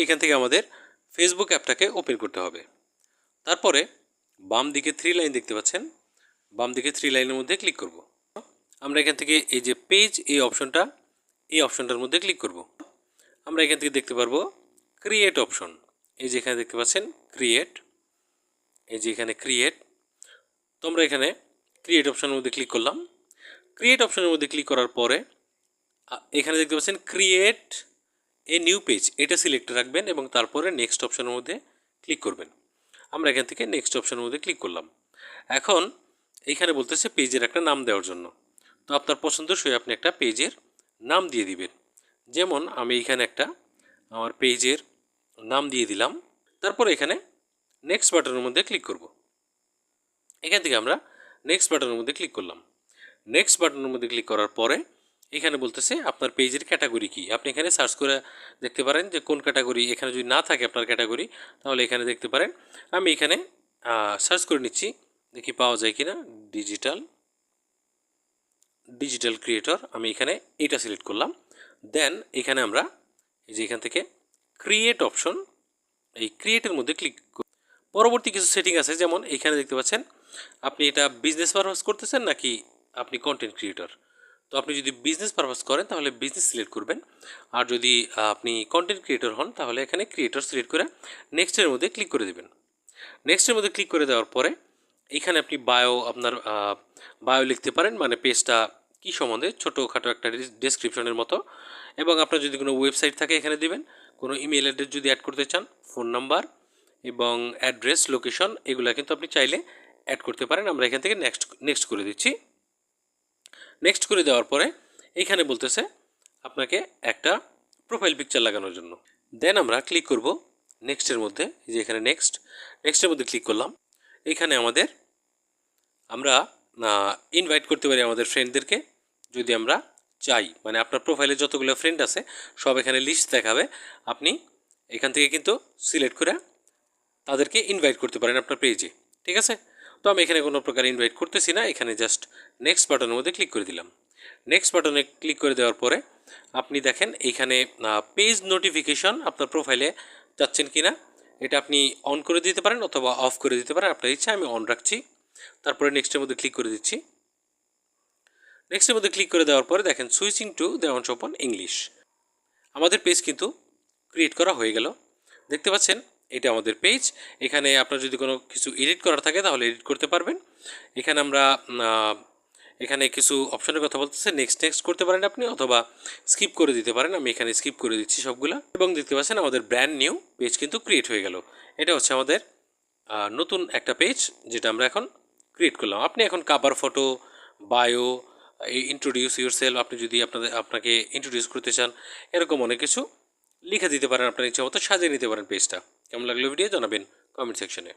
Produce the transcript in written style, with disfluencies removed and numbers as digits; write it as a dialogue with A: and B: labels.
A: এখান থেকে আমাদের ফেসবুক অ্যাপটাকে ওপেন করতে হবে। তারপরে বাম দিকে 3 লাইন দেখতে পাচ্ছেন, বাম দিকে 3 লাইনের মধ্যে ক্লিক করব। আমরা এখান থেকে এই যে পেজ এই অপশনটার মধ্যে ক্লিক করব। আমরা এখান থেকে দেখতে পারবো ক্রিয়েট অপশন, এই যে এখানে দেখতে পাচ্ছেন ক্রিয়েট, এই যে এখানে ক্রিয়েট। তোমরা এখানে ক্রিয়েট অপশনের মধ্যে ক্লিক করলাম। ক্রিয়েট অপশনের মধ্যে ক্লিক করার পরে এখানে দেখতে পাচ্ছেন ক্রিয়েট এ নিউ পেজ, এটা সিলেক্ট রাখবেন এবং তারপরে নেক্সট অপশনের মধ্যে ক্লিক করবেন। আমরা এখান থেকে নেক্সট অপশনের মধ্যে ক্লিক করলাম। এখন এইখানে বলতেছে পেজের একটা নাম দেওয়ার জন্য, তো আপনার পছন্দসই আপনি একটা পেজের নাম দিয়ে দিবেন। যেমন আমি এখানে একটা আমার পেজের নাম দিয়ে দিলাম। তারপর এখানে নেক্সট বাটনের মধ্যে ক্লিক করব। এখান থেকে আমরা নেক্সট বাটনের মধ্যে ক্লিক করলাম। নেক্সট বাটনের মধ্যে ক্লিক করার পরে এখানে বলতেছে আপনার পেজের ক্যাটাগরি কি, আপনি এখানে সার্চ করে দেখতে পারেন যে কোন ক্যাটাগরি। এখানে যদি না থাকে আপনার ক্যাটাগরি তাহলে এখানে দেখতে পারেন। আমি এখানে সার্চ করে নিচ্ছি, দেখি পাওয়া যায় কিনা। ডিজিটাল ক্রিয়েটর, আমি এখানে এইটা সিলেক্ট করলাম। দেন এখানে আমরা এই যে এখান থেকে ক্রিয়েট অপশন, এই ক্রিয়েটের মধ্যে ক্লিক। পরবর্তী কিছু সেটিং আছে, যেমন এখানে দেখতে পাচ্ছেন আপনি এটা বিজনেস পারপাস করতেছেন নাকি আপনি কন্টেন্ট ক্রিয়েটর। তো আপনি যদি বিজনেস পারপাস করেন তাহলে বিজনেস সিলেক্ট করবেন, আর যদি আপনি কন্টেন্ট ক্রিয়েটর হন তাহলে এখানে ক্রিয়েটর সিলেক্ট করে নেক্সটের মধ্যে ক্লিক করে দেবেন। নেক্সটের মধ্যে ক্লিক করে দেওয়ার পরে এখানে আপনি আপনার বায়ো লিখতে পারেন, মানে পেজটা কী সম্বন্ধে, ছোটোখাটো একটা ডেসক্রিপশনের মতো। এবং আপনার যদি কোনো ওয়েবসাইট থাকে এখানে দেবেন, কোনো ইমেল অ্যাড্রেস যদি অ্যাড করতে চান, ফোন নাম্বার এবং অ্যাড্রেস, লোকেশন, এগুলো কিন্তু আপনি চাইলে অ্যাড করতে পারেন। আমরা এখান থেকে নেক্সট করে দিচ্ছি। নেক্সট করে দেওয়ার পরে এইখানে বলতেছে আপনাকে একটা প্রোফাইল পিকচার লাগানোর জন্য। দেন আমরা ক্লিক করব নেক্সটের মধ্যে, যে এখানে নেক্সটের মধ্যে ক্লিক করলাম। এখানে আমরা ইনভাইট করতে পারি আমাদের ফ্রেন্ডদেরকে যদি আমরা চাই, মানে আপনার প্রোফাইলে যতগুলো ফ্রেন্ড আছে সব এখানে লিস্ট দেখাবে। আপনি এখান থেকে কিন্তু সিলেক্ট করে তাদেরকে ইনভাইট করতে পারেন আপনার পেজে, ঠিক আছে। তো আমি এখানে কোনো প্রকার ইনভাইট করতেছি না, এখানে জাস্ট নেক্সট বাটনের মধ্যে ক্লিক করে দিলাম। নেক্সট বাটনে ক্লিক করে দেওয়ার পরে আপনি দেখেন এইখানে পেজ নোটিফিকেশন আপনার প্রোফাইলে যাচ্ছেন কি না এটা আপনি অন করে দিতে পারেন অথবা অফ করে দিতে পারেন, আপনার ইচ্ছা। আমি অন রাখছি। তারপরে নেক্সটের মধ্যে ক্লিক করে দিচ্ছি। নেক্সটের মধ্যে ক্লিক করে দেওয়ার পরে দেখেন সুইচিং টু দেওয়ান্স ওপেন ইংলিশ, আমাদের পেজ কিন্তু ক্রিয়েট করা হয়ে গেল। দেখতে পাচ্ছেন এটা আমাদের পেজ। এখানে আপনার যদি কোনো কিছু এডিট করার থাকে তাহলে এডিট করতে পারবেন। এখানে আমরা এখানে কিছু অপশনের কথা বলতেছে, নেক্সট করতে পারেন আপনি, অথবা স্কিপ করে দিতে পারেন। আমি এখানে স্কিপ করে দিচ্ছি সবগুলা। এবং দেখতে পাচ্ছেন আমাদের ব্র্যান্ড নিউ পেজ কিন্তু ক্রিয়েট হয়ে গেল। এটা হচ্ছে আমাদের নতুন একটা পেজ যেটা আমরা এখন ক্রিয়েট করলাম। আপনি এখন cover photo, bio, introduce yourself, আপনি যদি আপনাকে ইন্ট্রোডিউস করতে চান, এরকম অনেক কিছু লিখে দিতে পারেন, আপনার ইচ্ছা মতো সাজিয়ে নিতে পারেন পেজটা। কেমন লাগলো ভিডিও জানাবেন কমেন্ট সেকশনে।